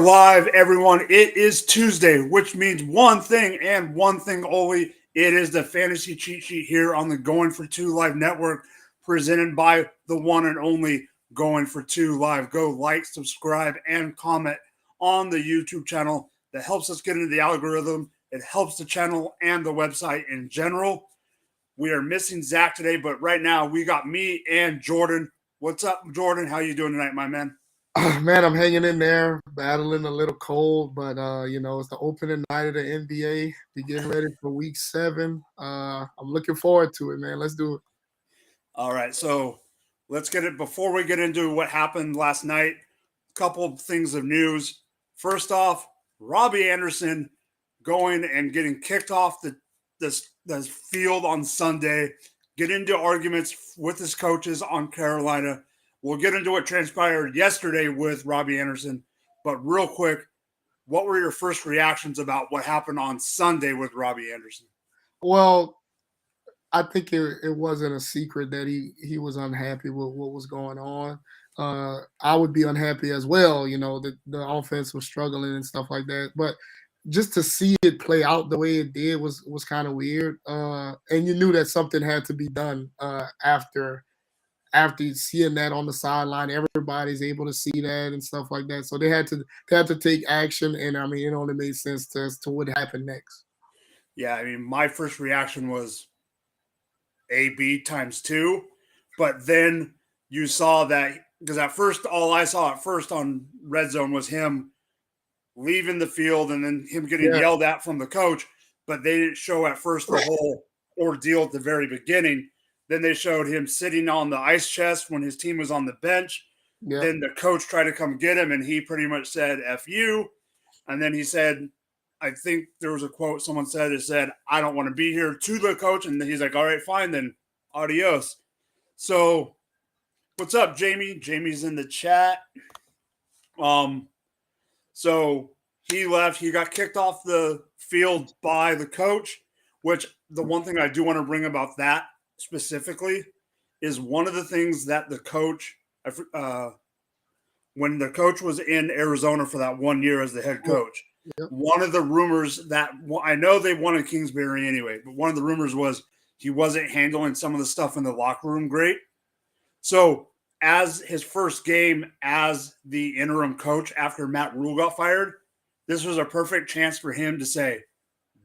Live, everyone. It is Tuesday, which means one thing and one thing only. It is the fantasy cheat sheet here on the Going for Two Live network, presented by the one and only Going for Two Live. Go like, subscribe, and comment on the YouTube channel. That helps us get into the algorithm. It helps the channel and the website in general. We are missing Zach today, but right now we got me and Jordan. What's up, Jordan? How you doing tonight, my man? Man, I'm hanging in there, battling a little cold, but it's the opening night of the NBA. Be getting ready for Week 7. I'm looking forward to it, man. Let's do it. All right, so let's get it before we get into what happened last night. A couple of things of news. First off, Robbie Anderson going and getting kicked off the field on Sunday, get into arguments with his coaches on Carolina. We'll get into what transpired yesterday with Robbie Anderson, but real quick, what were your first reactions about what happened on Sunday with Robbie Anderson? Well, I think it wasn't a secret that he was unhappy with what was going on. I would be unhappy as well, the offense was struggling and stuff like that. But just to see it play out the way it did was kind of weird. And you knew that something had to be done after seeing that on the sideline. Everybody's able to see that and stuff like that. So they had to take action, and I mean it only made sense as to what happened next. Yeah, I mean, my first reaction was AB times two. But then you saw that because at first, all I saw at first on Red Zone was him leaving the field and then him getting Yeah, yelled at from the coach. But they didn't show at first the whole ordeal at the very beginning. Then they showed him sitting on the ice chest when his team was on the bench. yeah, Then the coach tried to come get him, and he pretty much said, F you. And then he said, I think there was a quote someone said, it said, I don't want to be here to the coach. And then he's like, all right, fine, then adios. So, what's up, Jamie? Jamie's in the chat. Um, so he left. He got kicked off the field by the coach, which the one thing I do want to bring about that specifically is one of the things that the coach, when the coach was in Arizona for that 1 year as the head yeah, coach, yeah. one of the rumors that I know they wanted Kingsbury anyway, but one of the rumors was he wasn't handling some of the stuff in the locker room great. So, as his first game as the interim coach after Matt Rule got fired, this was a perfect chance for him to say,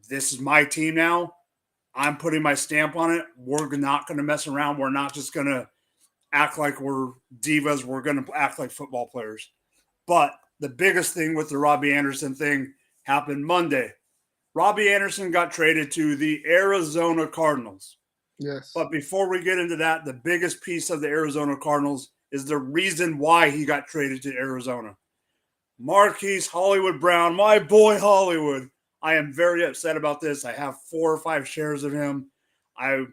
this is my team now. I'm putting my stamp on it. We're not going to mess around. We're not just going to act like we're divas. We're going to act like football players. But the biggest thing with the Robbie Anderson thing happened Monday. Robbie Anderson got traded to the Arizona Cardinals. Yes. But before we get into that, the biggest piece of the Arizona Cardinals is the reason why he got traded to Arizona. Marquise Hollywood Brown, my boy Hollywood. I am very upset about this. I have 4 or 5 shares of him. I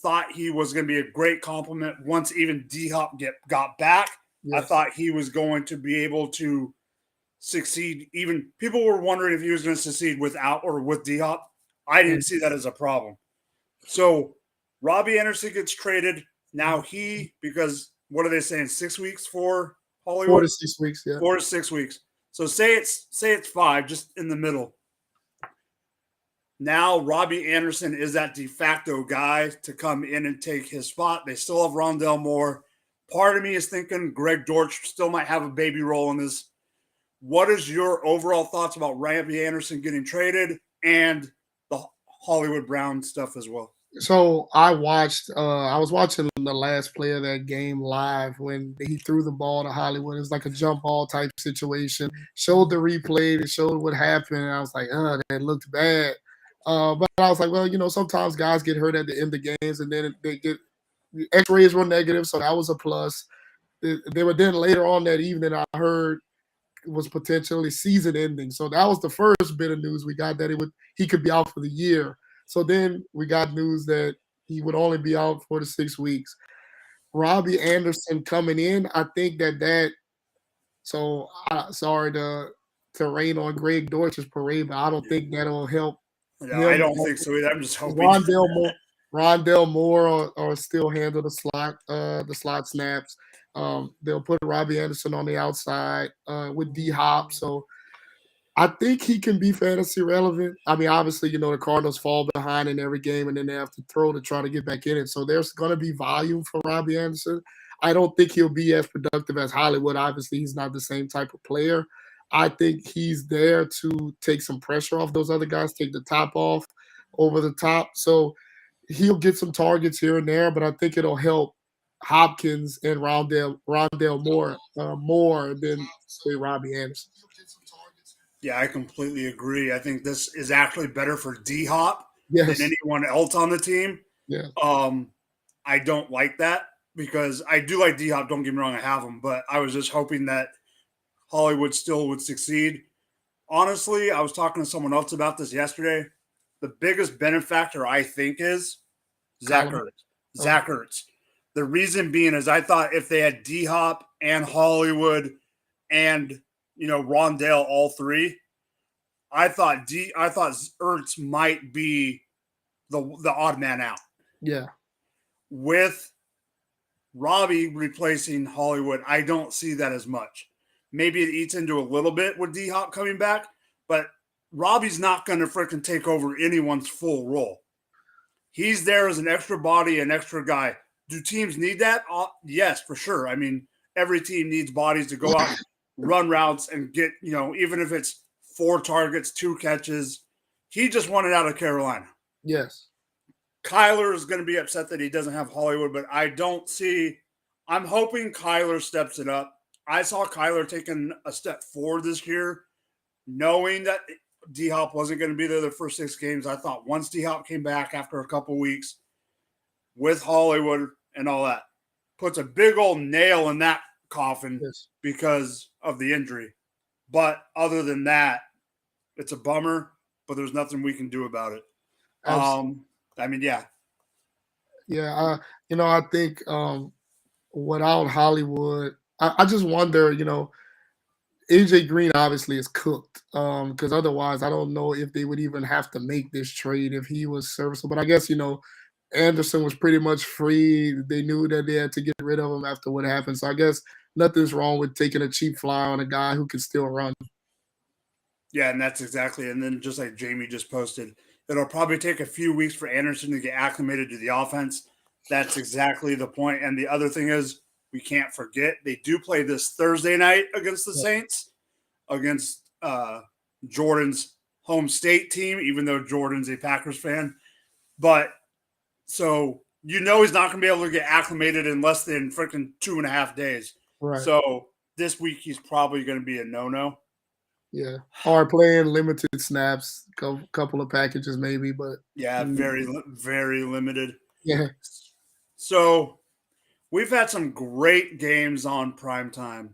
thought he was going to be a great compliment once even D Hop got back. I Yes. thought he was going to be able to succeed. Even people were wondering if he was going to succeed without or with D Hop. I didn't Mm. see that as a problem. So Robbie Anderson gets traded. Now because what are they saying? 6 weeks for Four Hollywood? to 6 weeks. Yeah. 4 to 6 weeks. So say it's 5, just in the middle. Now Robbie Anderson is that de facto guy to come in and take his spot. They still have Rondell Moore. Part of me is thinking Greg Dortch still might have a baby role in this. What is your overall thoughts about Robbie Anderson getting traded and the Hollywood Brown stuff as well? So I was watching the last play of that game live when he threw the ball to Hollywood. It was like a jump ball type situation. Showed the replay, it showed what happened, and I was like, that looked bad. But I was like, well, sometimes guys get hurt at the end of games, and then they get the X-rays were negative, so that was a plus. They were then later on that evening. I heard it was potentially season ending, so that was the first bit of news we got that he could be out for the year. So then we got news that he would only be out 4 to 6 weeks. Robbie Anderson coming in, I think that. So sorry to rain on Greg Dortch's parade, but I don't think that'll help Yeah, I him. don't think so either. I'm just hoping. Rondell Moore or still handle the slot snaps. They'll put Robbie Anderson on the outside with D Hop. So I think he can be fantasy relevant. I mean, obviously, the Cardinals fall behind in every game, and then they have to throw to try to get back in it. So there's going to be volume from Robbie Anderson. I don't think he'll be as productive as Hollywood. Obviously, he's not the same type of player. I think he's there to take some pressure off those other guys, take the top off over the top. So he'll get some targets here and there, but I think it'll help Hopkins and Rondell more than say Robbie Anderson. Yeah, I completely agree. I think this is actually better for D Hop than Yes. anyone else on the team. Yeah. I don't like that because I do like D Hop. Don't get me wrong, I have him, but I was just hoping that Hollywood still would succeed. Honestly, I was talking to someone else about this yesterday. The biggest benefactor I think is Zach Kyler. Ertz. Zach Ertz. The reason being is I thought if they had D Hop and Hollywood and Rondell, all three, I thought Ertz might be the odd man out. Yeah. With Robbie replacing Hollywood, I don't see that as much. Maybe it eats into a little bit with D Hop coming back, but Robbie's not going to freaking take over anyone's full role. He's there as an extra body, an extra guy. Do teams need that? Yes, for sure. I mean, every team needs bodies to go out, run routes, and get, even if it's 4 targets, 2 catches. He just wanted out of Carolina. Yes. Kyler is going to be upset that he doesn't have Hollywood, but I'm hoping Kyler steps it up. I saw Kyler taking a step forward this year, knowing that D-Hop wasn't going to be there the first 6 games. I thought once D-Hop came back after a couple weeks with Hollywood and all that, puts a big old nail in that coffin because of the injury. But other than that, it's a bummer, but there's nothing we can do about it. I mean, yeah. Yeah, I think without Hollywood, I just wonder, AJ Green obviously is cooked. Because otherwise I don't know if they would even have to make this trade if he was serviceable. But I guess, Anderson was pretty much free. They knew that they had to get rid of him after what happened. So I guess nothing's wrong with taking a cheap fly on a guy who can still run. Yeah, and that's exactly. And then just like Jamie just posted, it'll probably take a few weeks for Anderson to get acclimated to the offense. That's exactly the point. And the other thing is, we can't forget they do play this Thursday night against the Saints, against Jordan's home state team, even though Jordan's a Packers fan. But so he's not going to be able to get acclimated in less than freaking 2.5 days. Right. So this week he's probably going to be a no-no. Yeah, or playing limited snaps, couple of packages maybe, but yeah, very, very limited. Yeah. So we've had some great games on primetime.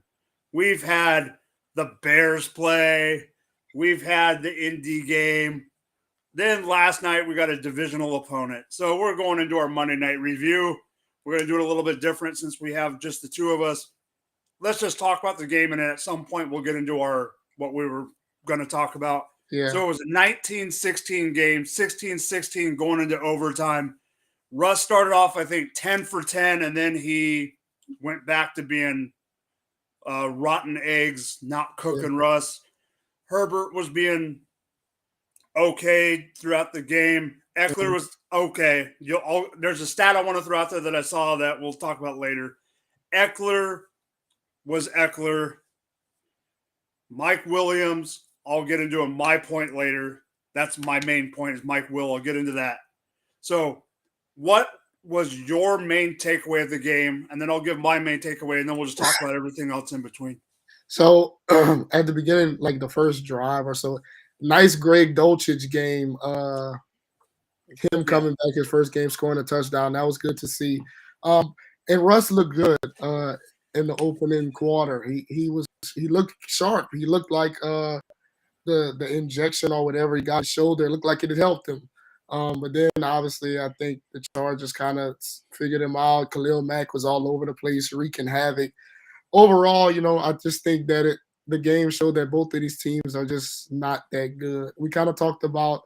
We've had the Bears play. We've had the Indy game. Then last night we got a divisional opponent. So we're going into our Monday night review. We're going to do it a little bit different since we have just the two of us. Let's just talk about the game, and then at some point we'll get into what we were going to talk about. Yeah. So it was a 19-16 game, 16-16 going into overtime. Russ started off, I think, 10 for 10, and then he went back to being rotten eggs, not cooking Russ. Herbert was being okay throughout the game. Eckler was okay. There's a stat I want to throw out there that I saw that we'll talk about later. Eckler was Eckler. Mike Williams, I'll get into my point later. That's my main point is Mike Will. I'll get into that. So what was your main takeaway of the game? And then I'll give my main takeaway, and then we'll just talk about everything else in between. So at the beginning, like the first drive or so, nice Greg Dulcich game. Him coming back his first game, scoring a touchdown. That was good to see. And Russ looked good in the opening quarter. He looked sharp. He looked like the injection or whatever he got his shoulder. It looked like it had helped him. But then obviously I think the Chargers kind of figured him out. Khalil Mack was all over the place, wreaking havoc. Overall, I just think that the game showed that both of these teams are just not that good. We kind of talked about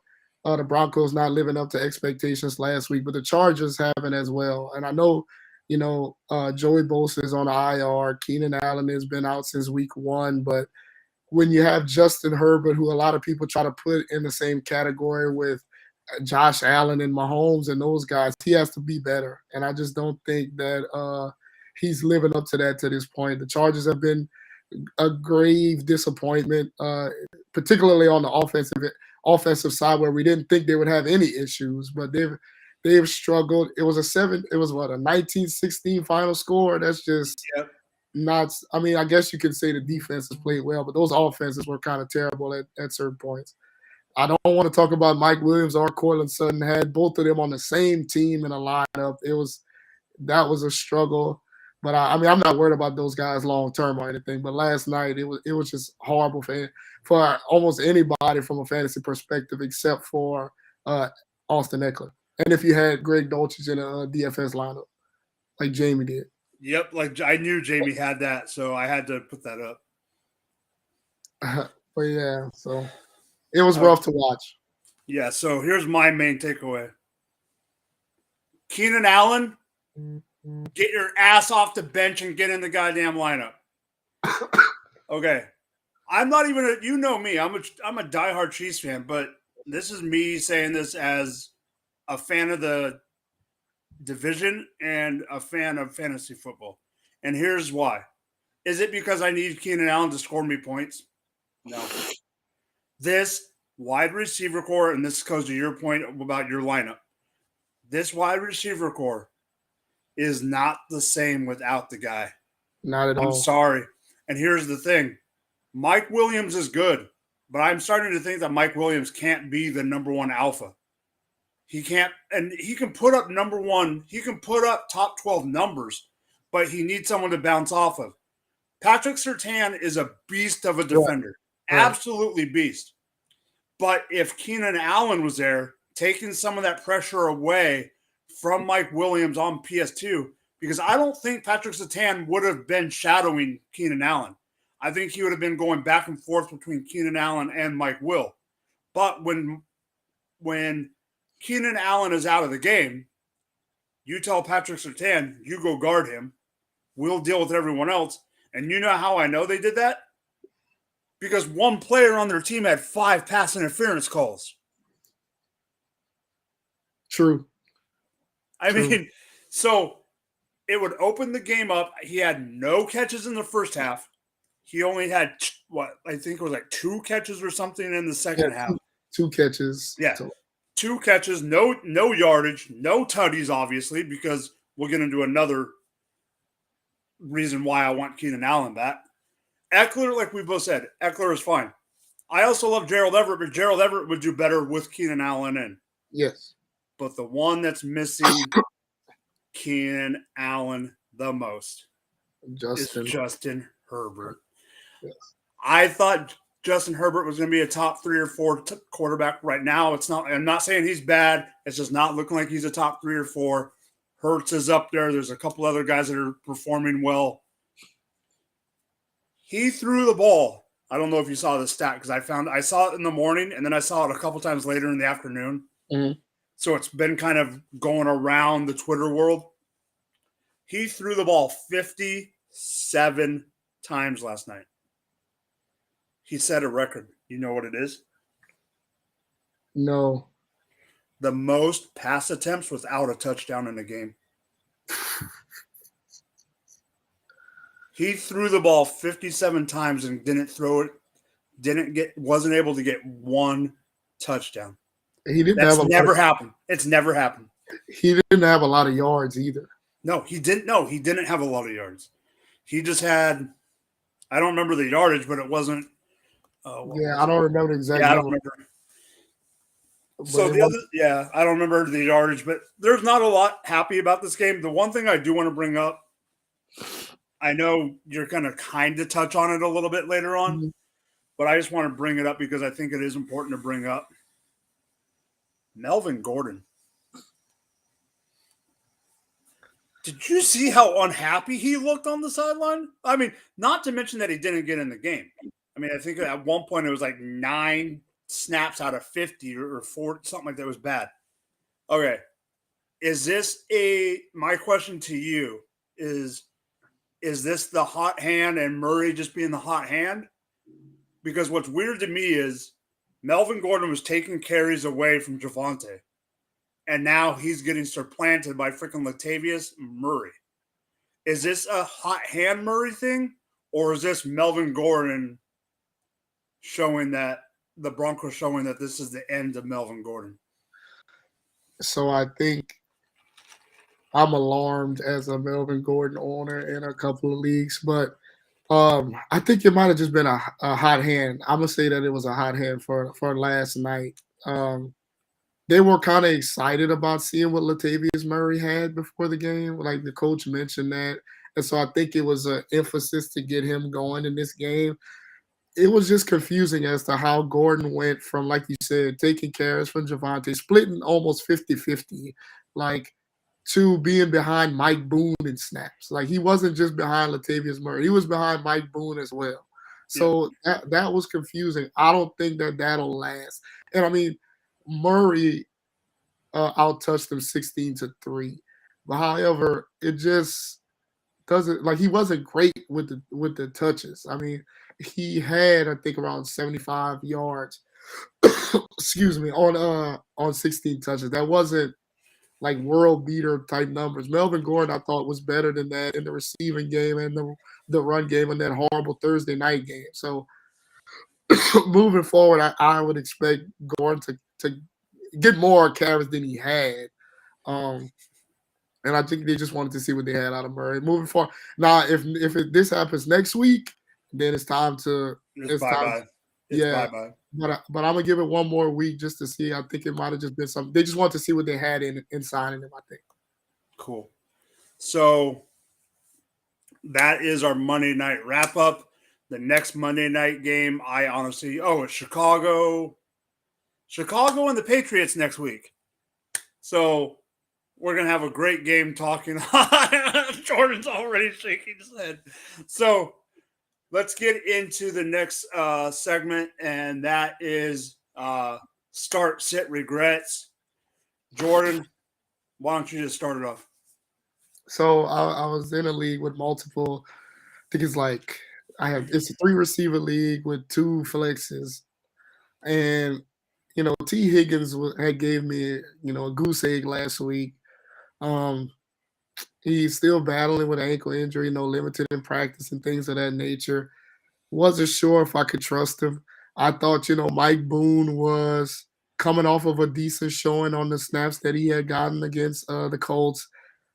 the Broncos not living up to expectations last week, but the Chargers haven't as well. And I know, Joey Bosa is on the IR. Keenan Allen has been out since week 1, but when you have Justin Herbert, who a lot of people try to put in the same category with Josh Allen and Mahomes and those guys, he has to be better. And I just don't think that he's living up to that to this point. The Chargers have been a grave disappointment, particularly on the offensive side, where we didn't think they would have any issues, but they've struggled. It was a 19-16 final score. That's just Yep. not. I mean, I guess you could say the defense has played well, but those offenses were kind of terrible at certain points. I don't want to talk about Mike Williams or Cortland Sutton. Had both of them on the same team in a lineup. That was a struggle. But I mean, I'm not worried about those guys long term or anything. But last night it was just horrible for almost anybody from a fantasy perspective, except for Austin Eckler. And if you had Greg Dulcich in a DFS lineup, like Jamie did. Yep, like I knew Jamie had that, so I had to put that up. But yeah, so it was rough to watch. Yeah, so here's my main takeaway. Keenan Allen, get your ass off the bench and get in the goddamn lineup. Okay. I'm not even you know me. I'm a diehard Chiefs fan, but this is me saying this as a fan of the division and a fan of fantasy football. And here's why. Is it because I need Keenan Allen to score me points? No. This wide receiver core, and this goes to your point about your lineup. This wide receiver core is not the same without the guy. Not at all. I'm sorry. And here's the thing. Mike Williams is good, but I'm starting to think that Mike Williams can't be the number one alpha. He can't, and he can put up number one, he can put up top 12 numbers, but he needs someone to bounce off of. Patrick Surtain is a beast of a defender. Right. Absolutely beast. But if Keenan Allen was there, taking some of that pressure away from Mike Williams on PS2, because I don't think Patrick Surtain would have been shadowing Keenan Allen. I think he would have been going back and forth between Keenan Allen and Mike Will. But when Keenan Allen is out of the game, you tell Patrick Surtain, you go guard him. We'll deal with everyone else. And you know how I know they did that? Because one player on their team had 5 pass interference calls. True. I mean, so it would open the game up. He had no catches in the first half. He only had, I think it was like 2 catches or something in the second half. 2 catches. Yeah. 2 catches, no yardage, no tutties, obviously, because we'll get into another reason why I want Keenan Allen back. Eckler, like we both said, Eckler is fine. I also love Gerald Everett, but Gerald Everett would do better with Keenan Allen in. Yes. But the one that's missing Keenan Allen the most is Justin Herbert. Yes. I thought Justin Herbert was going to be a top 3 or 4 quarterback right now. It's not. I'm not saying he's bad. It's just not looking like he's a top 3 or 4. Hurts is up there. There's a couple other guys that are performing well. He threw the ball. I don't know if you saw the stat because I saw it in the morning and then I saw it a couple times later in the afternoon. Mm-hmm. So it's been kind of going around the Twitter world. He threw the ball 57 times last night. He set a record. You know what it is? No. The most pass attempts without a touchdown in a game. He threw the ball 57 times and didn't throw it. Wasn't able to get 1 touchdown. That's never happened. It's never happened. He didn't have a lot of yards either. No, he didn't. No, he didn't have a lot of yards. He just had. I don't remember the yardage, but it wasn't. I don't remember the exact. Yeah, I don't remember. So I don't remember the yardage, but there's not a lot happy about this game. The one thing I do want to bring up, I know you're going to kind of touch on it a little bit later on, but I just want to bring it up because I think it is important to bring up. Melvin Gordon. Did you see how unhappy he looked on the sideline? I mean, not to mention that he didn't get in the game. I mean, I think at one point it was like 9 snaps out of 50 or 4, something like that was bad. Okay. My question to you is this the hot hand and Murray just being the hot hand? because what's weird to me is Melvin Gordon was taking carries away from Javonte, and now he's getting supplanted by freaking Latavius Murray. Is this a hot hand Murray thing, or is this Melvin Gordon showing that the Broncos showing that this is the end of Melvin Gordon? So I think I'm alarmed as a Melvin Gordon owner in a couple of leagues, but I think it might have just been a hot hand. I'm gonna say that it was a hot hand for last night. They were kind of excited about seeing what Latavius Murray had before the game. Like the coach mentioned that. And so I think it was an emphasis to get him going in this game. It was just confusing as to how Gordon went from, like you said, taking carries from Javonte, splitting almost 50-50, like to being behind Mike Boone in snaps. Like he wasn't just behind Latavius Murray, he was behind Mike Boone as well. Yeah. So that was confusing. I don't think that that'll last. And I mean, Murray outtouched them 16-3. But however, it just doesn't like he wasn't great with the touches. I mean, he had I think around 75 yards, excuse me, on 16 touches. That wasn't like world beater type numbers. Melvin Gordon I thought was better than that in the receiving game and the run game in that horrible Thursday night game. So moving forward, I would expect Gordon to get more carries than he had. Um, and I think they just wanted to see what they had out of Murray. Moving forward, now this happens next week, then it's time to It's it's bye time. bye. It's Yeah, bye bye. but I'm gonna give it one more week just to see. I think it might have just been something. They just want to see what they had in signing him. I think. Cool. So that is our Monday night wrap up. The next Monday night game, I honestly, it's Chicago and the Patriots next week. So we're gonna have a great game talking. Jordan's already shaking his head. So let's get into the next segment, and that is start, sit, regrets. Jordan, why don't you just start it off? So I was in a league with multiple. I think it's like it's a 3 receiver league with 2 flexes, and T Higgins had gave me a goose egg last week. Um, he's still battling with an ankle injury, limited in practice and things of that nature. Wasn't sure if I could trust him. I thought, Mike Boone was coming off of a decent showing on the snaps that he had gotten against the Colts.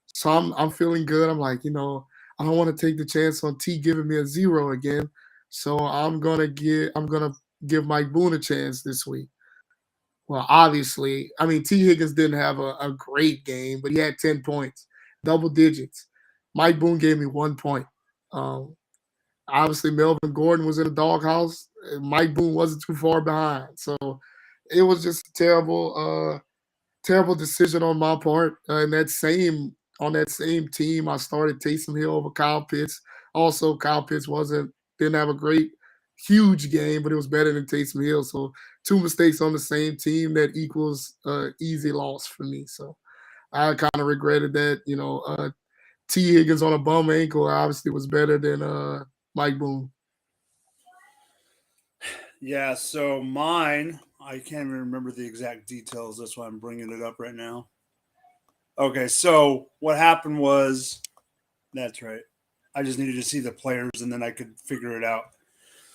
So I'm feeling good. I'm like, I don't want to take the chance on T giving me a 0 again. So I'm gonna give Mike Boone a chance this week. Well, obviously, I mean T Higgins didn't have a great game, but he had 10 points, double digits. Mike Boone gave me 1 point. Um, Obviously, Melvin Gordon was in the doghouse. Mike Boone wasn't too far behind. So it was just a terrible decision on my part. And on that same team, I started Taysom Hill over Kyle Pitts. Also, Kyle Pitts didn't have a great, huge game, but it was better than Taysom Hill. So 2 mistakes on the same team that equals easy loss for me. So I kind of regretted that. T Higgins on a bum ankle obviously was better than Mike Boone. Yeah, so mine, I can't even remember the exact details. That's why I'm bringing it up right now. Okay, so what happened was, that's right. I just needed to see the players and then I could figure it out.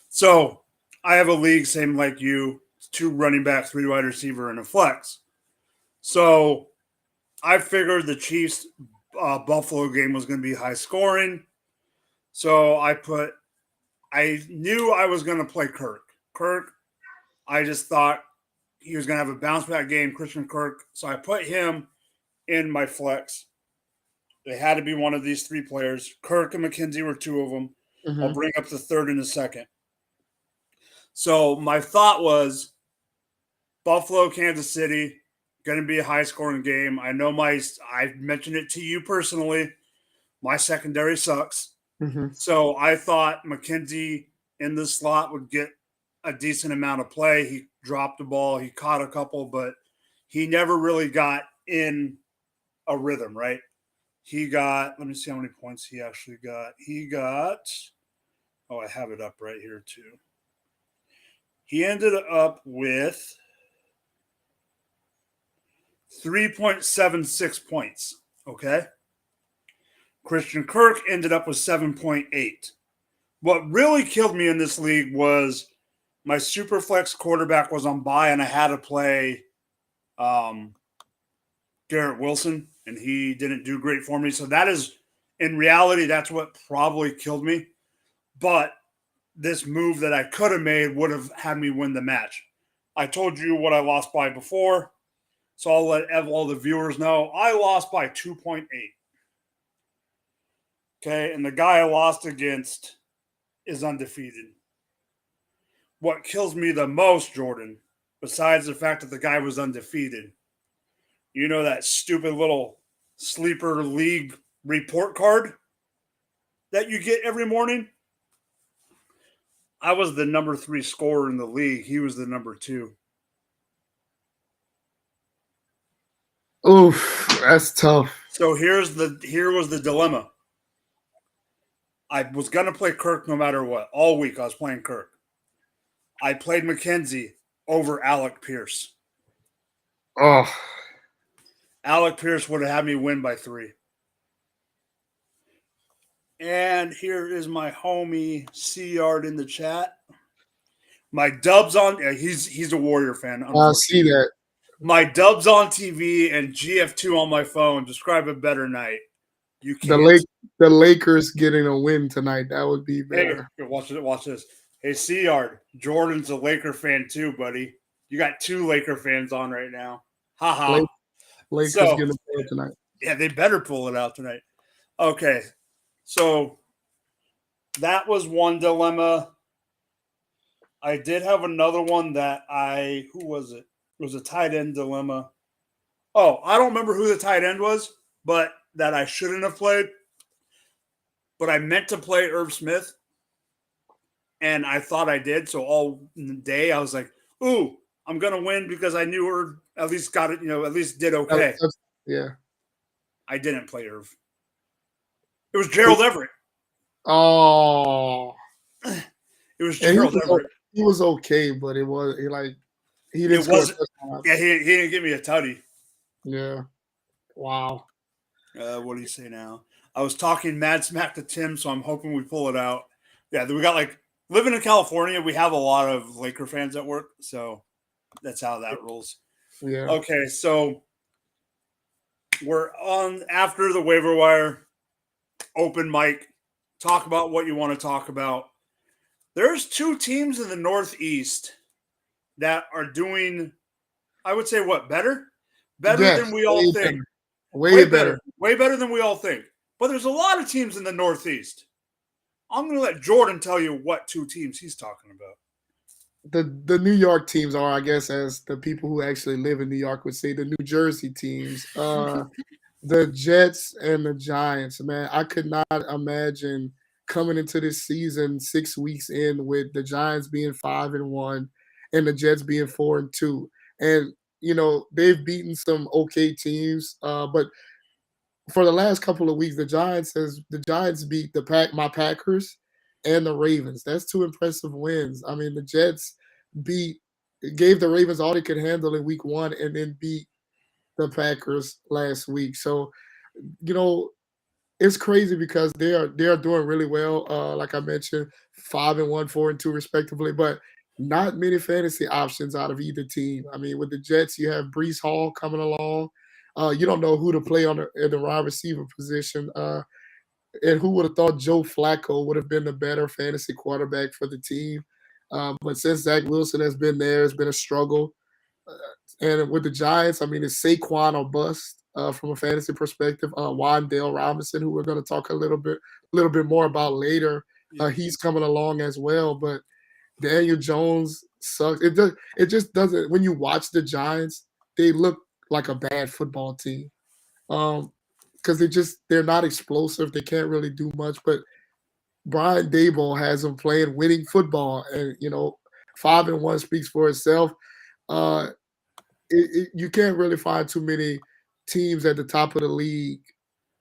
So I have a league, same like you, 2 running back, 3 wide receiver, and a flex. So I figured the Chiefs Buffalo game was going to be high scoring. So I knew I was going to play Kirk. I just thought he was going to have a bounce back game, Christian Kirk. So I put him in my flex. They had to be one of these 3 players. Kirk and McKenzie were 2 of them. I'll Mm-hmm. bring up the third in a second. So my thought was Buffalo, Kansas City, going to be a high scoring game. I know I mentioned it to you personally. My secondary sucks. Mm-hmm. So I thought McKenzie in the slot would get a decent amount of play. He dropped the ball. He caught a couple, but he never really got in a rhythm, right? Let me see how many points he actually got. I have it up right here too. He ended up with 3.76 points. Okay. Christian Kirk ended up with 7.8. What really killed me in this league was my super flex quarterback was on bye, and I had to play um, Garrett Wilson, and he didn't do great for me. So that is, in reality, that's what probably killed me. But this move that I could have made would have had me win the match. I told you what I lost by before, so I'll let all the viewers know. I lost by 2.8. Okay, and the guy I lost against is undefeated. What kills me the most, Jordan, besides the fact that the guy was undefeated, you know that stupid little sleeper league report card that you get every morning? I was the number 3 scorer in the league. He was the number 2. Oof, that's tough. So here was the dilemma. I was gonna play Kirk no matter what. All week I was playing Kirk. I played McKenzie over Alec Pierce. Oh, Alec Pierce would have had me win by 3. And here is my homie C Yard in the chat. My dubs on he's a Warrior fan, I see unfortunately. that. My dubs on TV and GF2 on my phone describe a better night. You can't. The Lakers getting a win tonight. That would be Hey, better. watch this. Hey, C Yard, Jordan's a Laker fan too, buddy. You got 2 Laker fans on right now. Ha ha. Lakers So, getting a win tonight. yeah, they better pull it out tonight. Okay. So that was one dilemma. I did have another one that who was it? It was a tight end dilemma. Oh, I don't remember who the tight end was, but that I shouldn't have played. But I meant to play Irv Smith, and I thought I did. So all day I was like, ooh, I'm going to win because I knew Irv at least got it, at least did okay. Yeah. I didn't play Irv. It was Gerald Everett. Oh. It was Gerald Everett. He was okay, but he didn't score. Yeah, he didn't give me a tutty. Yeah. Wow. What do you say now? I was talking mad smack to Tim, so I'm hoping we pull it out. Yeah, we got living in California, we have a lot of Laker fans at work, so that's how that rolls. Yeah. Okay, so we're on after the waiver wire, open mic, talk about what you want to talk about. There's 2 teams in the Northeast that are doing, I would say, what, better? Better than we all think. Way better. Way better than we all think. But there's a lot of teams in the Northeast. I'm going to let Jordan tell you what 2 teams he's talking about. The New York teams are, I guess, as the people who actually live in New York would say, the New Jersey teams. The Jets and the Giants, man. I could not imagine coming into this season 6 weeks in with the Giants being 5-1 and the Jets being 4-2. And they've beaten some okay teams, but for the last couple of weeks, the Giants beat my Packers and the Ravens. That's 2 impressive wins. I mean, the Jets gave the Ravens all they could handle in week 1 and then beat the Packers last week. So, it's crazy because they are doing really well. Like I mentioned, 5-1, 4-2 respectively, but not many fantasy options out of either team. I mean, with the Jets, you have Breece Hall coming along. You don't know who to play in the wide receiver position. And who would have thought Joe Flacco would have been the better fantasy quarterback for the team? But since Zach Wilson has been there, it's been a struggle. And with the Giants, I mean, it's Saquon or bust from a fantasy perspective. Wan'Dale Robinson, who we're going to talk a little bit more about later, he's coming along as well. But Daniel Jones sucks. It just doesn't. When you watch the Giants, they look like a bad football team because they're not explosive. They can't really do much. But Brian Daboll has them playing winning football, and 5-1 speaks for itself. You can't really find too many teams at the top of the league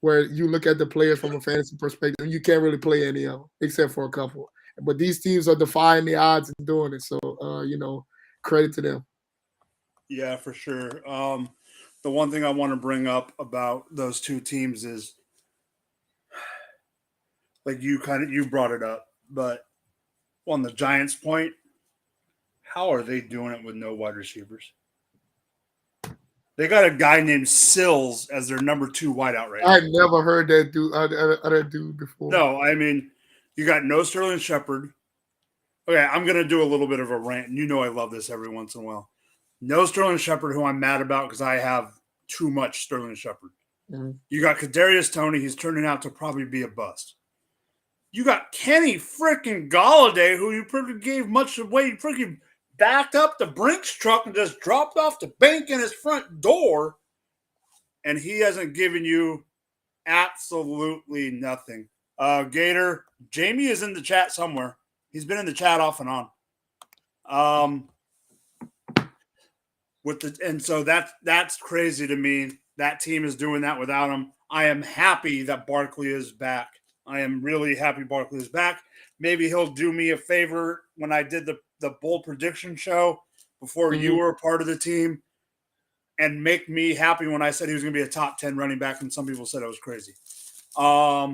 where you look at the players from a fantasy perspective and you can't really play any of them except for a couple. But these teams are defying the odds and doing it. So, credit to them. Yeah, for sure. The one thing I want to bring up about those two teams is like you brought it up, but on the Giants point, how are they doing it with no wide receivers? They got a guy named Sills as their number 2 wideout right now. I never heard that dude before. No, I mean, you got no Sterling Shepard. Okay, I'm going to do a little bit of a rant. You know I love this every once in a while. No Sterling Shepard, who I'm mad about because I have too much Sterling Shepard. Mm-hmm. You got Kadarius Toney. He's turning out to probably be a bust. You got Kenny freaking Galladay, who you pretty gave much away. You freaking backed up the Brinks truck and just dropped off the bank in his front door. And he hasn't given you absolutely nothing. Gator, Jamie is in the chat somewhere. He's been in the chat off and on. And so that's crazy to me. That team is doing that without him. I am happy that Barkley is back. I am really happy Barkley is back. Maybe he'll do me a favor when I did the bold prediction show before you were a part of the team and make me happy when I said he was going to be a top 10 running back, and some people said I was crazy. But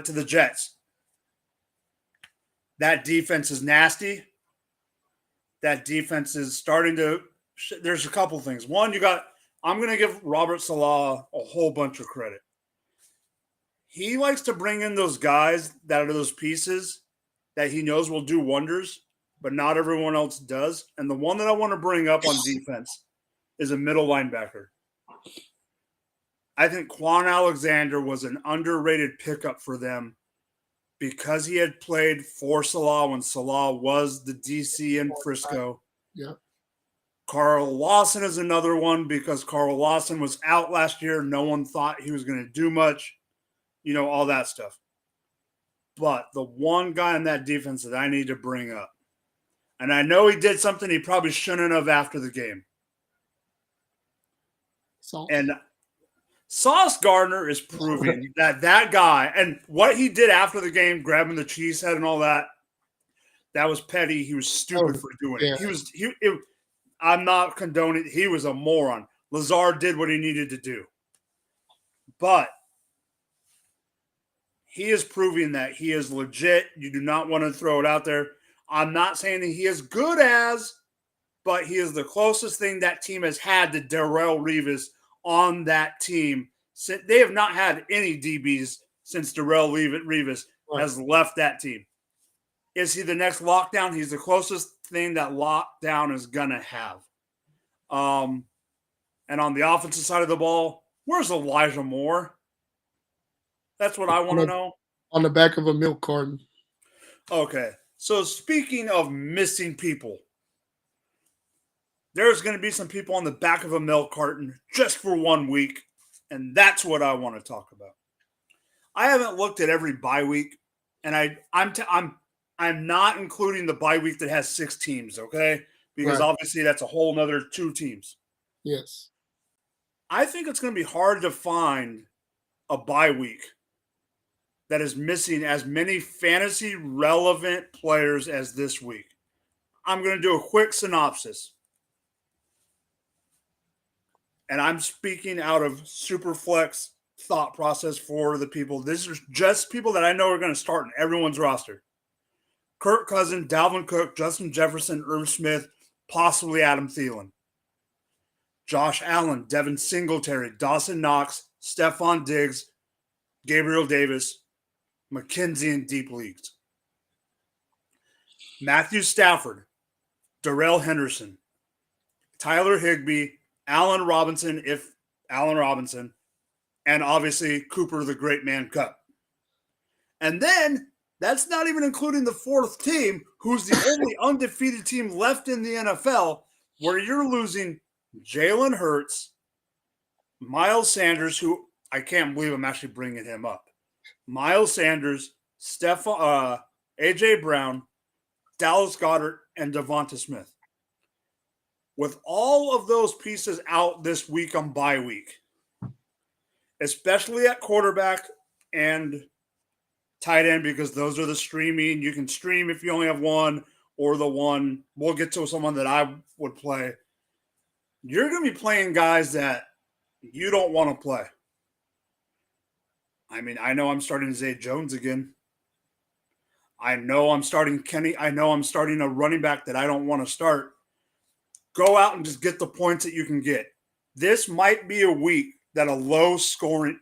to the Jets, that defense is nasty. That defense is starting to – there's a couple things. One, I'm going to give Robert Salah a whole bunch of credit. He likes to bring in those guys that are those pieces that he knows will do wonders, but not everyone else does. And the one that I want to bring up on defense is a middle linebacker. I think Quan Alexander was an underrated pickup for them because he had played for Salah when Salah was the DC in Frisco. Yeah. Carl Lawson is another one because Carl Lawson was out last year. No one thought he was going to do much, all that stuff. But the one guy in that defense that I need to bring up, and I know he did something he probably shouldn't have after the game. And Sauce Gardner is proving that guy, and what he did after the game, grabbing the cheese head and all that, that was petty. He was stupid for doing it. I'm not condoning it. He was a moron. Lazard did what he needed to do. But he is proving that he is legit. You do not want to throw it out there. I'm not saying that he is good as, but he is the closest thing that team has had to Darrelle Revis on that team. They have not had any DBs since Darrelle Revis has left that team. Is he the next lockdown? He's the closest thing that lockdown is going to have. And on the offensive side of the ball, where's Elijah Moore? That's what I want to know. On the back of a milk carton. Okay. So speaking of missing people, there's going to be some people on the back of a milk carton just for 1 week, and that's what I want to talk about. I haven't looked at every bye week, and I'm not including the bye week that has 6 teams, okay? Because obviously that's a whole nother 2 teams. Yes. I think it's going to be hard to find a bye week that is missing as many fantasy relevant players as this week. I'm going to do a quick synopsis. And I'm speaking out of Superflex thought process for the people. This is just people that I know are going to start in everyone's roster. Kirk Cousins, Dalvin Cook, Justin Jefferson, Irv Smith, possibly Adam Thielen. Josh Allen, Devin Singletary, Dawson Knox, Stephon Diggs, Gabriel Davis, McKenzie in deep leagues. Matthew Stafford, Darrell Henderson, Tyler Higbee, Allen Robinson, and obviously Cooper the Great Man Cup. And then that's not even including the 4th team, who's the only undefeated team left in the NFL, where you're losing Jalen Hurts, Miles Sanders, who I can't believe I'm actually bringing him up, Miles Sanders, A.J. Brown, Dallas Goedert, and Devonta Smith. With all of those pieces out this week on bye week, especially at quarterback and tight end because those are the streaming. You can stream if you only have one or the one. We'll get to someone that I would play. You're going to be playing guys that you don't want to play. I mean, I know I'm starting Zay Jones again. I know I'm starting Kenny. I know I'm starting a running back that I don't want to start. Go out and just get the points that you can get. This might be a week that a low scoring.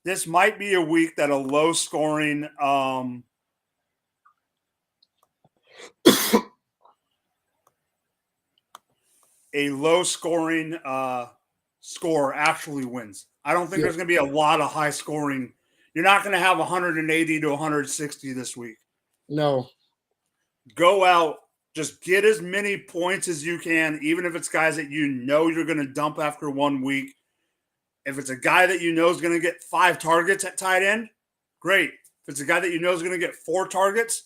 This might be a week that a low scoring score actually wins. I don't think there's going to be a lot of high scoring. You're not going to have 180 to 160 this week. No. Go out, just get as many points as you can, even if it's guys that you know you're going to dump after 1 week. If it's a guy that you know is going to get 5 targets at tight end, great. If it's a guy that you know is going to get 4 targets,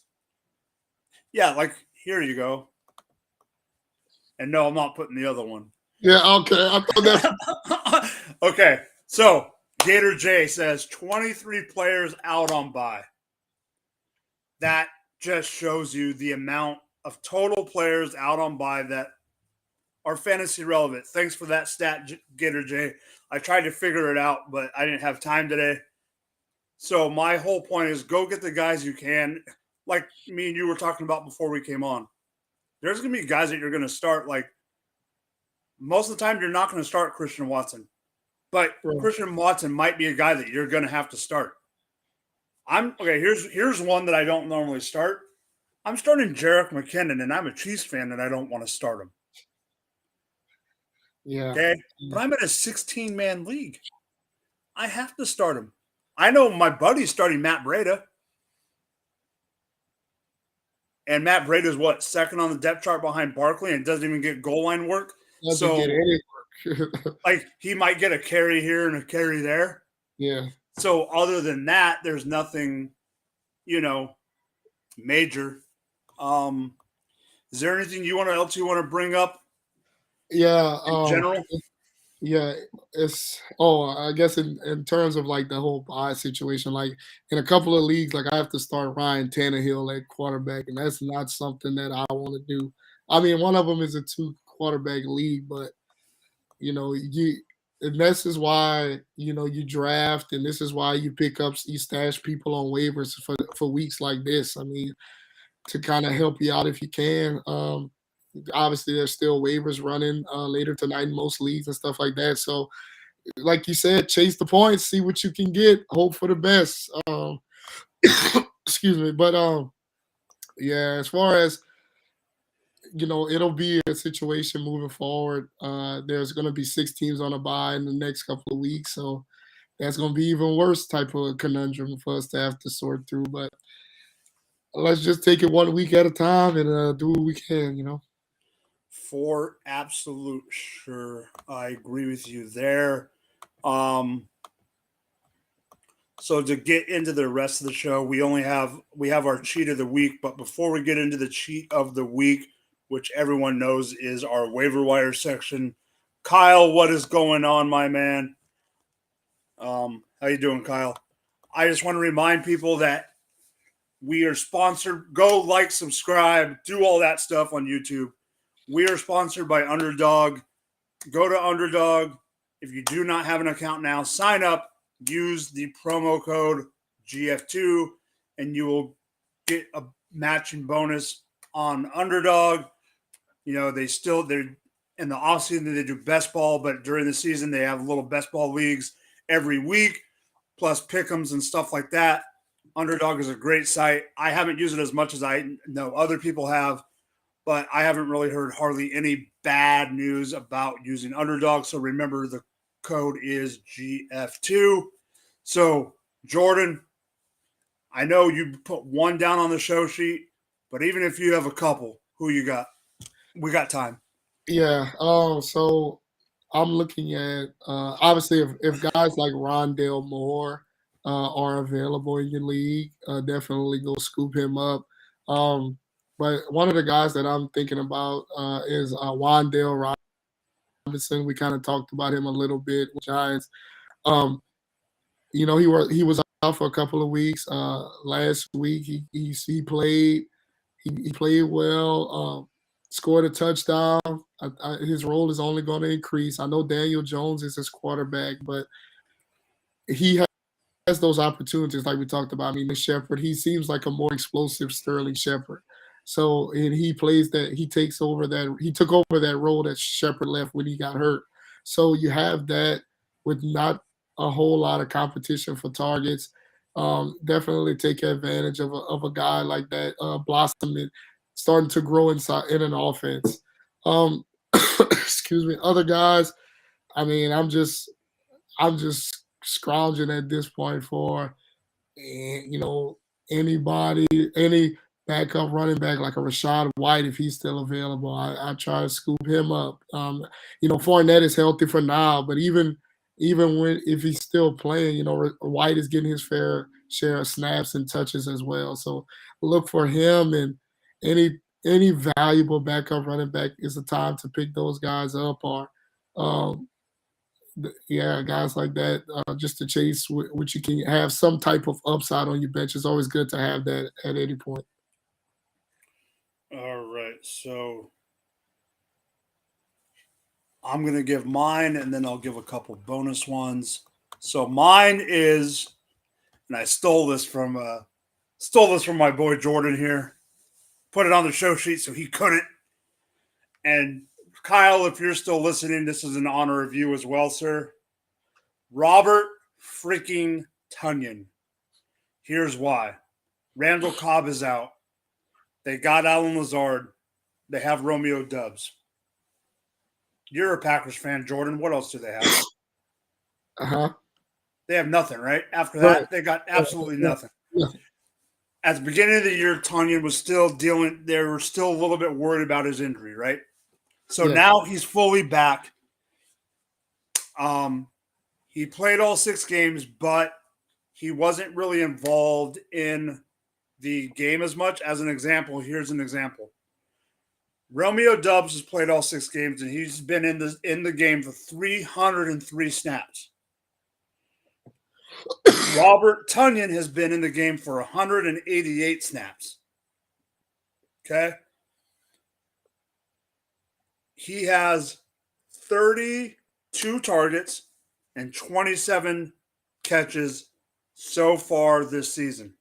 yeah, like here you go. And no, I'm not putting the other one. Yeah, okay. I thought that. Okay, so Gator J says 23 players out on bye. That just shows you the amount of total players out on bye that are fantasy relevant. Thanks for that stat, Gator J. I tried to figure it out, but I didn't have time today. So my whole point is go get the guys you can. Like me and you were talking about before we came on. There's going to be guys that you're going to start. Like most of the time, you're not going to start Christian Watson. But Christian Watson might be a guy that you're going to have to start. Here's one that I don't normally start. I'm starting Jerick McKinnon, and I'm a Chiefs fan, and I don't want to start him. Yeah. Okay. But I'm in a 16-man league. I have to start him. I know my buddy's starting Matt Breida. And Matt Breida is what? Second on the depth chart behind Barkley and doesn't even get goal line work. Doesn't get any work. Like he might get a carry here and a carry there. Yeah. So other than that, there's nothing, major. Is there anything else you want to bring up? Yeah. In general? Yeah, I guess in terms of like the whole bye situation, like in a couple of leagues, like I have to start Ryan Tannehill at quarterback, and that's not something that I want to do. I mean, one of them is a 2 quarterback league, but and this is why you draft, and this is why you stash people on waivers for weeks like this. I mean, to kind of help you out if you can. Obviously, there's still waivers running later tonight in most leagues and stuff like that. So, like you said, chase the points, see what you can get, hope for the best. Excuse me, but yeah, as far as it'll be a situation moving forward. There's going to be 6 teams on a bye in the next couple of weeks, so that's going to be even worse type of conundrum for us to have to sort through. But let's just take it 1 week at a time and do what we can. For absolute sure. I agree with you there. So to get into the rest of the show, we have our cheat of the week. But before we get into the cheat of the week, which everyone knows is our waiver wire section, Kyle, what is going on, my man? How you doing, Kyle? I just want to remind people that we are sponsored. Go like, subscribe, do all that stuff on YouTube. We are sponsored by Underdog. Go to Underdog. If you do not have an account now, sign up. Use the promo code GF2, and you will get a matching bonus on Underdog. They're in the offseason, they do best ball, but during the season, they have little best ball leagues every week, plus pick'ems and stuff like that. Underdog is a great site. I haven't used it as much as I know other people have, but I haven't really heard hardly any bad news about using Underdog. So remember, the code is GF2. So, Jordan, I know you put one down on the show sheet, but even if you have a couple, who you got? We got time. Yeah. So I'm looking at obviously if guys like Rondale Moore are available in your league, definitely go scoop him up. But one of the guys that I'm thinking about is Wan'Dale Robinson. We kind of talked about him a little bit with Giants. He was out for a couple of weeks. Last week he played. He played well. Scored a touchdown. His role is only going to increase. I know Daniel Jones is his quarterback, but he has those opportunities like we talked about. I mean, the Shepard, he seems like a more explosive Sterling Shepard. So, and he plays that, he took over that role that Shepard left when he got hurt. So you have that with not a whole lot of competition for targets. Definitely take advantage of a guy like that, blossoming, starting to grow inside in an offense. Excuse me. Other guys, I mean, I'm just scrounging at this point for anybody, any backup running back like a Rashad White if he's still available. I try to scoop him up. Fournette is healthy for now, but even when if he's still playing, White is getting his fair share of snaps and touches as well. So look for him, and any valuable backup running back is the time to pick those guys up, or um, yeah, guys like that, just to chase which you can have some type of upside on your bench. It's always good to have that at any point. All right, so I'm going to give mine, and then I'll give a couple bonus ones. So mine is, and I stole this from my boy Jordan here. Put it on the show sheet so he couldn't. And Kyle, if you're still listening, this is an honor of you as well, sir. Robert freaking Tonyan. Here's why. Randall Cobb is out. They got Alan Lazard. They have Romeo Doubs. You're a Packers fan, Jordan. What else do they have? Uh-huh. They have nothing, right? After that, Right. they got absolutely nothing. Nothing. At the beginning of the year, Tonyan was still dealing. They were still a little bit worried about his injury, right? So Yeah. now he's fully back. He played all 6 games, but he wasn't really involved in the game as much. As an example, here's an example. Romeo Doubs has played all 6 games, and he's been in the game for 303 snaps. Robert Tonyan has been in the game for 188 snaps. Okay? He has 32 targets and 27 catches so far this season.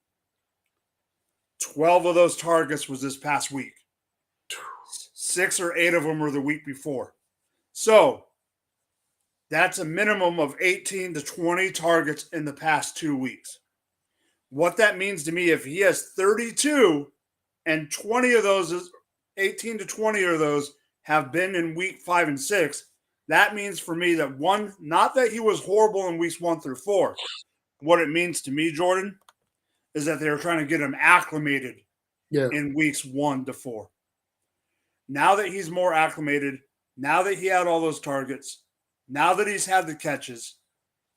12 of those targets was this past week. 6 or 8 of them were the week before. So that's a minimum of 18 to 20 targets in the past 2 weeks. What that means to me, if he has 32 and 20 of those, 18 to 20 of those have been in week 5 and 6, that means for me that one, not that he was horrible in weeks 1 through 4. What it means to me, Jordan, is that they were trying to get him acclimated in weeks 1 to 4. Now that he's more acclimated, now that he had all those targets, now that he's had the catches,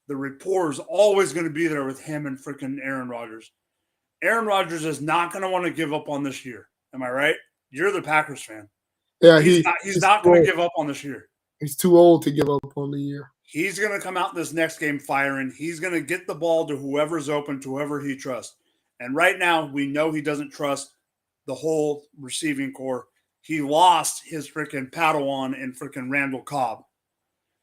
the rapport is always going to be there with him and freaking Aaron Rodgers. Aaron Rodgers is not going to want to give up on this year. Am I right? You're the Packers fan. Yeah, he's not going to give up on this year. He's too old to give up on the year. He's going to come out this next game firing. He's going to get the ball to whoever's open, to whoever he trusts. And right now, we know he doesn't trust the whole receiving core. He lost his freaking Padawan in freaking Randall Cobb.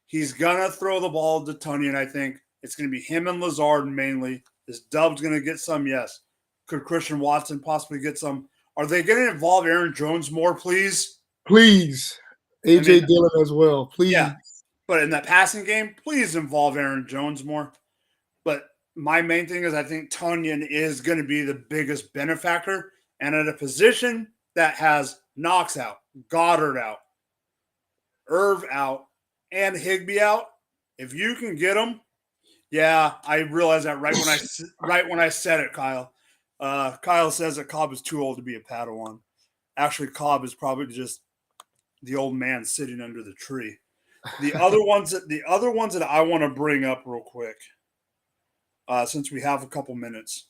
He's going to throw the ball to Tonyan, I think. It's going to be him and Lazard mainly. Is Doubs going to get some? Yes. Could Christian Watson possibly get some? Are they going to involve Aaron Jones more, please? Please. A.J. Dillon as well. Please. Yeah. But in that passing game, please involve Aaron Jones more. But my main thing is I think Tonyan is going to be the biggest benefactor. And at a position that has Knox out, Goddard out, Irv out, and Higbee out, if you can get them, yeah, I realized that right when I said it, Kyle. Kyle says that Cobb is too old to be a Padawan. Actually, Cobb is probably just the old man sitting under the tree. The other ones that I want to bring up real quick, since we have a couple minutes,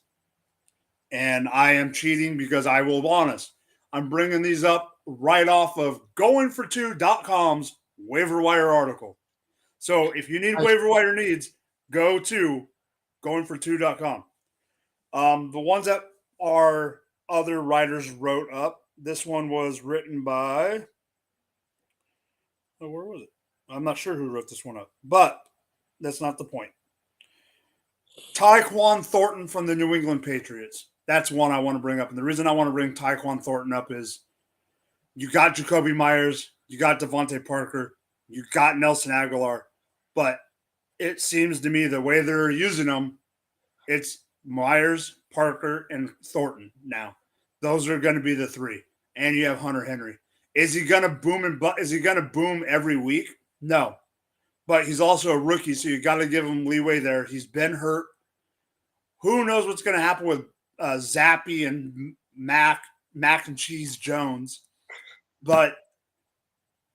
and I am cheating because I will be honest, I'm bringing these up right off of goingfor2.com's waiver wire article. So if you need waiver wire needs, go to goingfor2.com. The ones that our other writers wrote up. This one was written by. Oh, where was it? I'm not sure who wrote this one up, but that's not the point. Tyquan Thornton from the New England Patriots. That's one I want to bring up. And the reason I want to bring Tyquan Thornton up is you got Jacoby Myers, you got Devontae Parker, you got Nelson Aguilar, but it seems to me the way they're using them, it's Myers, Parker, and Thornton now. Those are going to be the three. And you have Hunter Henry. Is he going to boom is he going to boom every week? No. But he's also a rookie, so you got to give him leeway there. He's been hurt. Who knows what's going to happen with Zappy and Mac and Cheese Jones? But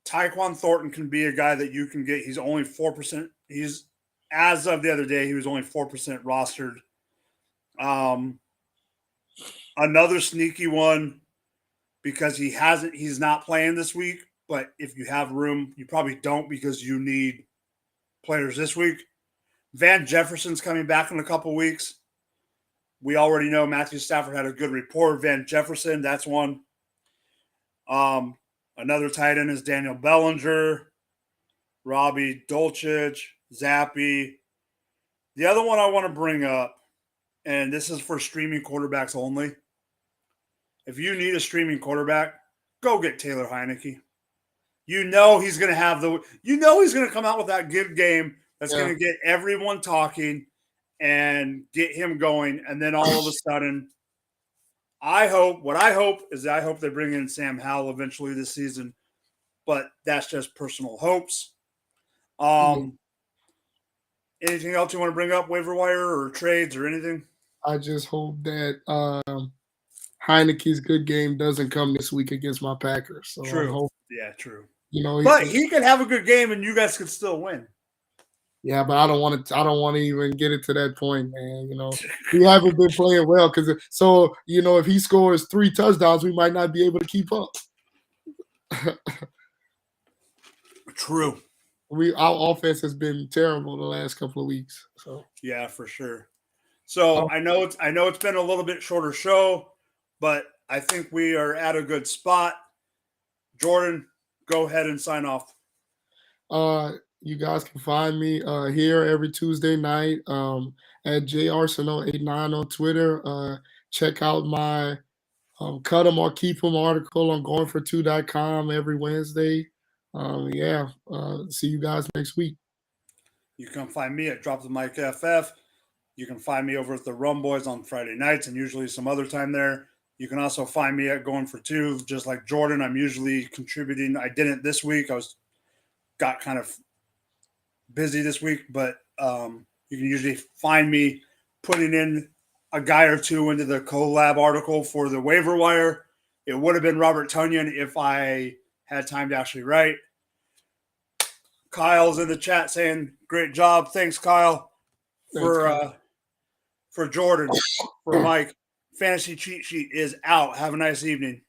Tyquan Thornton can be a guy that you can get. He's only 4%. He's, as of the other day, he was only 4% rostered. Another sneaky one because he's not playing this week. But if you have room, you probably don't because you need players this week. Van Jefferson's coming back in a couple weeks. We already know Matthew Stafford had a good report. Van Jefferson, that's one. Another tight end is Daniel Bellinger, Robbie Dolchich, Zappy. The other one I want to bring up, and this is for streaming quarterbacks only. If you need a streaming quarterback, go get Taylor Heineke. You know he's going to come out with that good game that's going to get everyone talking and get him going. And then all of a sudden, I hope they bring in Sam Howell eventually this season, but that's just personal hopes. Anything else you want to bring up, waiver wire or trades or anything? I just hope that Heineke's good game doesn't come this week against my Packers. So true. True. But he could have a good game and you guys could still win. Yeah, but I don't want to even get it to that point, man. We haven't been playing well if he scores 3 touchdowns, we might not be able to keep up. True. Our offense has been terrible the last couple of weeks. So yeah, for sure. So I know it's been a little bit shorter show, but I think we are at a good spot. Jordan, go ahead and sign off. You guys can find me here every Tuesday night at jarsenal89 on Twitter. Check out my cut 'em or keep 'em article on goingfor2.com every Wednesday. See you guys next week. You can find me at Drop the Mic FF. You can find me over at the Rum Boys on Friday nights and usually some other time there. You can also find me at Going for Two, just like Jordan. I'm usually contributing. I didn't this week. Got kind of busy this week, but you can usually find me putting in a guy or two into the collab article for the waiver wire. It would have been Robert Tunyon if I had time to actually write. Kyle's in the chat saying, great job. Thanks, Kyle. For Jordan, for Mike, Fantasy Cheat Sheet is out. Have a nice evening.